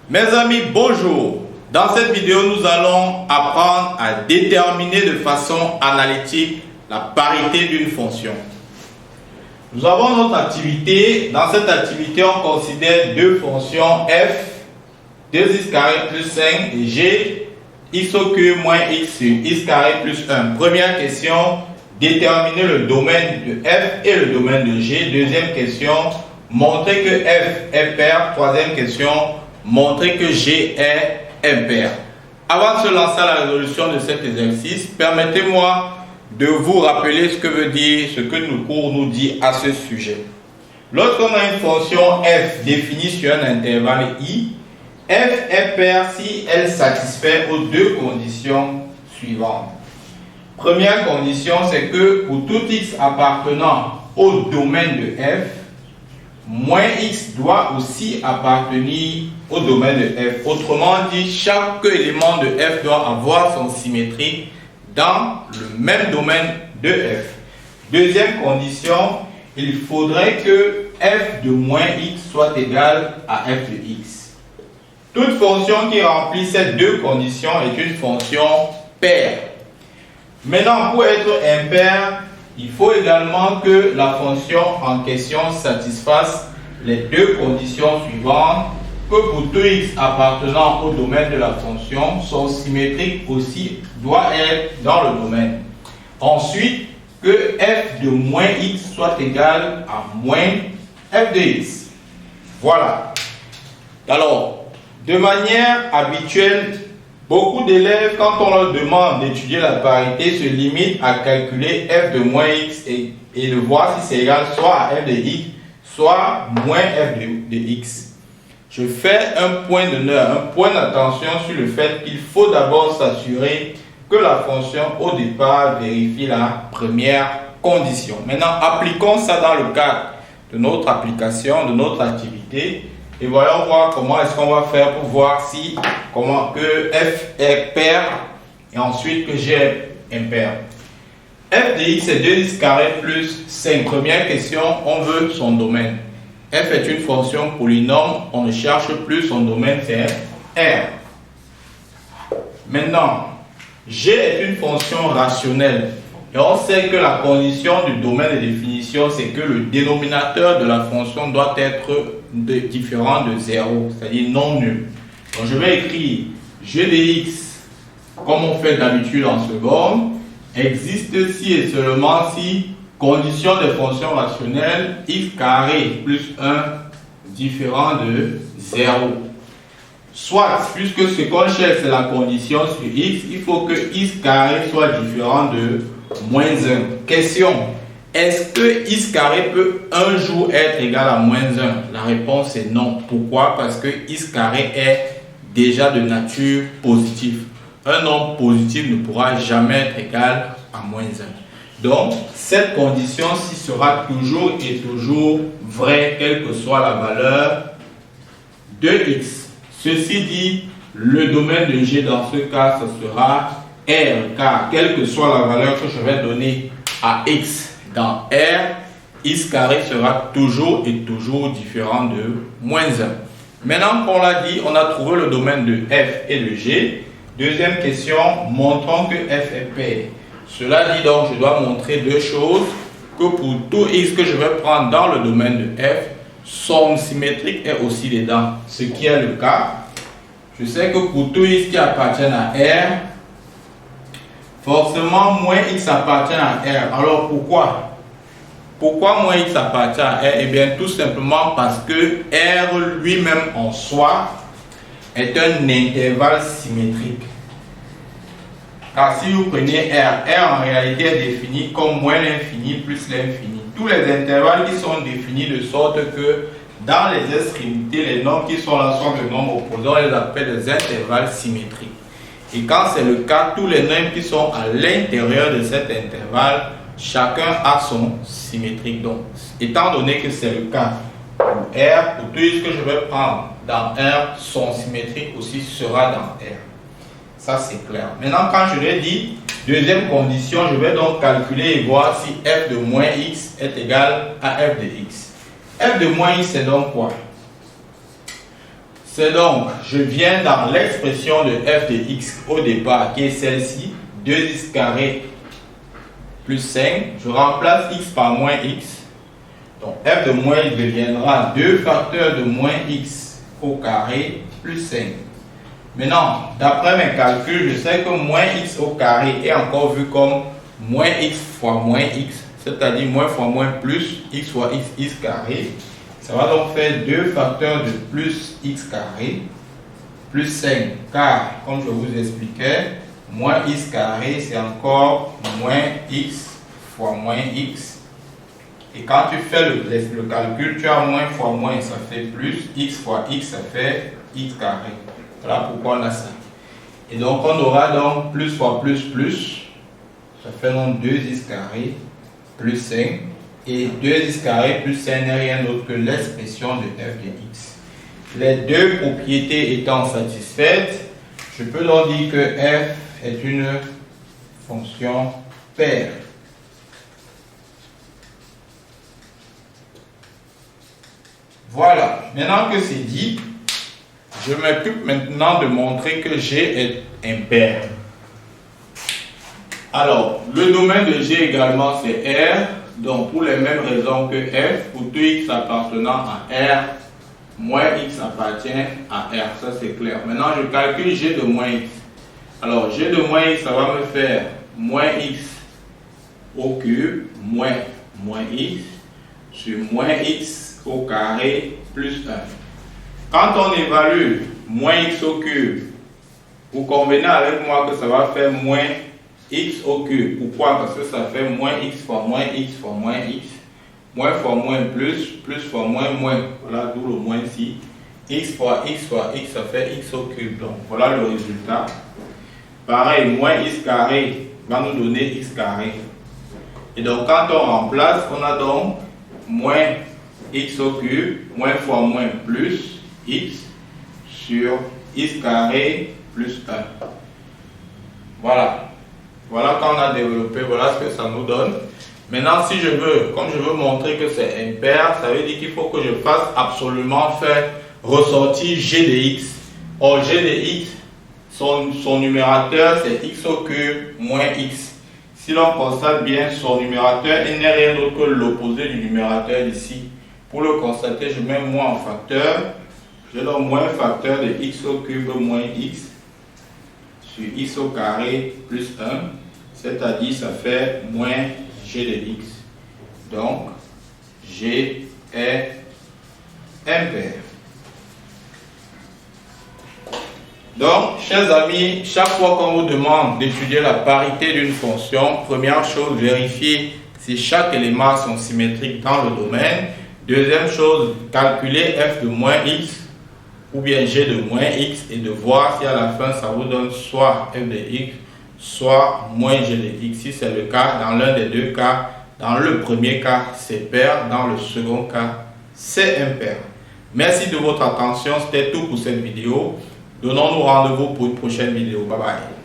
Mes amis, bonjour. Dans cette vidéo, nous allons apprendre à déterminer de façon analytique la parité d'une fonction. Nous avons notre activité. Dans cette activité, on considère deux fonctions f, 2x carré plus 5 et g, x au cube moins x sur x carré plus 1. Première question, déterminer le domaine de f et le domaine de g. Deuxième question, montrer que f est pair. Troisième question, montrer que g est impair. Avant de se lancer à la résolution de cet exercice, permettez-moi de vous rappeler ce que veut dire, ce que le cours nous dit à ce sujet. Lorsqu'on a une fonction f définie sur un intervalle i, f est pair si elle satisfait aux deux conditions suivantes. Première condition, c'est que pour tout x appartenant au domaine de f, moins x doit aussi appartenir au domaine de f. Autrement dit, chaque élément de f doit avoir son symétrique dans le même domaine de f. Deuxième condition, il faudrait que f de moins x soit égal à f de x. Toute fonction qui remplit ces deux conditions est une fonction paire. Maintenant, pour être impair, il faut également que la fonction en question satisfasse les deux conditions suivantes, que pour tout x appartenant au domaine de la fonction, son symétrique aussi doit être dans le domaine. Ensuite, que f de moins x soit égal à moins f de x. Voilà. Alors, de manière habituelle, beaucoup d'élèves, quand on leur demande d'étudier la parité, se limitent à calculer f de moins x et de voir si c'est égal soit à f de x, soit moins f de x. Je fais un point d'honneur, un point d'attention sur le fait qu'il faut d'abord s'assurer que la fonction au départ vérifie la première condition. Maintenant, appliquons ça dans le cadre de notre application, de notre activité. Et voyons voir comment est-ce qu'on va faire pour voir si que f est pair et ensuite que g est impair. F de x est 2x carré plus 5. Première question, on veut son domaine. F est une fonction polynôme, on ne cherche plus son domaine, c'est R. Maintenant, g est une fonction rationnelle. Et on sait que la condition du domaine de définition, c'est que le dénominateur de la fonction doit être différent de 0, c'est-à-dire non nul. Donc je vais écrire g de x, comme on fait d'habitude en seconde, existe si et seulement si condition des fonctions rationnelles x carré plus 1 différent de 0. Soit, puisque ce qu'on cherche c'est la condition sur x, il faut que x carré soit différent de moins 1. Question, est-ce que x carré peut un jour être égal à moins 1? La réponse est non. Pourquoi? Parce que x carré est déjà de nature positive. Un nombre positif ne pourra jamais être égal à moins 1. Donc, cette condition-ci sera toujours et toujours vraie, quelle que soit la valeur de x. Ceci dit, le domaine de g dans ce cas, ce sera R, car quelle que soit la valeur que je vais donner à x dans R, x carré sera toujours et toujours différent de moins 1. Maintenant qu'on l'a dit, on a trouvé le domaine de f et de g. Deuxième question, montrons que f est pair. Cela dit donc, je dois montrer deux choses, que pour tout x que je vais prendre dans le domaine de f, son symétrique est aussi dedans, ce qui est le cas. Je sais que pour tout x qui appartient à R, forcément moins x appartient à R. Alors pourquoi? Pourquoi moins x appartient à R? Eh bien tout simplement parce que R lui-même en soi est un intervalle symétrique. Car si vous prenez R en réalité est défini comme moins l'infini plus l'infini. Tous les intervalles qui sont définis de sorte que dans les extrémités, les nombres qui sont là sont des nombres opposés, on les appelle des intervalles symétriques. Et quand c'est le cas, tous les nombres qui sont à l'intérieur de cet intervalle, chacun a son symétrique. Donc, étant donné que c'est le cas pour R, pour tout ce que je vais prendre dans R, son symétrique aussi sera dans R. Ça, c'est clair. Maintenant, quand je l'ai dit, deuxième condition, je vais donc calculer et voir si f de moins x est égal à f de x. F de moins x, c'est donc quoi? C'est donc, je viens dans l'expression de f de x au départ, qui est celle-ci, 2x carré plus 5. Je remplace x par moins x. Donc f de moins x deviendra 2 facteurs de moins x au carré plus 5. Maintenant, d'après mes calculs, je sais que moins x au carré est encore vu comme moins x fois moins x, c'est-à-dire moins fois moins plus x fois x carré. Ça va donc faire 2 facteurs de plus x carré plus 5, car comme je vous expliquais, moins x carré c'est encore moins x fois moins x. Et quand tu fais le calcul, tu as moins fois moins, ça fait plus, x fois x, ça fait x carré. Voilà pourquoi on a ça. Et donc on aura donc plus fois plus, ça fait donc 2x carré plus 5. Et 2x carré plus 5 n'est rien d'autre que l'expression de f de x. Les deux propriétés étant satisfaites, je peux donc dire que f est une fonction paire. Voilà, maintenant que c'est dit, je m'occupe maintenant de montrer que G est impair. Alors, le domaine de G également c'est R, donc pour les mêmes raisons que F, pour tout x appartenant à R, moins x appartient à R, ça c'est clair. Maintenant je calcule G de moins x. Alors G de moins x, ça va me faire moins x au cube moins x sur moins x au carré plus 1. Quand on évalue moins x au cube, vous convenez avec moi que ça va faire moins x au cube. Pourquoi? Parce que ça fait moins x fois moins x fois moins x. Moins fois moins plus fois moins moins. Voilà d'où le moins ici. X fois x, ça fait x au cube. Donc voilà le résultat. Pareil, moins x carré va nous donner x carré. Et donc quand on remplace, on a donc moins x au cube, moins fois moins plus x sur x carré plus 1. Voilà. Voilà quand on a développé, voilà ce que ça nous donne. Maintenant, si je veux, comme je veux montrer que c'est impair, ça veut dire qu'il faut que je fasse absolument faire ressortir g de x. Or, g de x, son numérateur, c'est x au cube moins x. Si l'on constate bien, son numérateur n'est rien d'autre que l'opposé du numérateur ici. Pour le constater, je mets moins en facteur. Je donne moins facteur de x au cube moins x sur x au carré plus 1. C'est-à-dire, ça fait moins g de x. Donc, g est impair. Donc, chers amis, chaque fois qu'on vous demande d'étudier la parité d'une fonction, première chose, vérifiez si chaque élément sont symétriques dans le domaine. Deuxième chose, calculer f de moins x ou bien g de moins x et de voir si à la fin ça vous donne soit f de x, soit moins g de x. Si c'est le cas, dans l'un des deux cas, dans le premier cas, c'est pair, dans le second cas, c'est impair. Merci de votre attention, c'était tout pour cette vidéo. Donnons-nous rendez-vous pour une prochaine vidéo. Bye bye.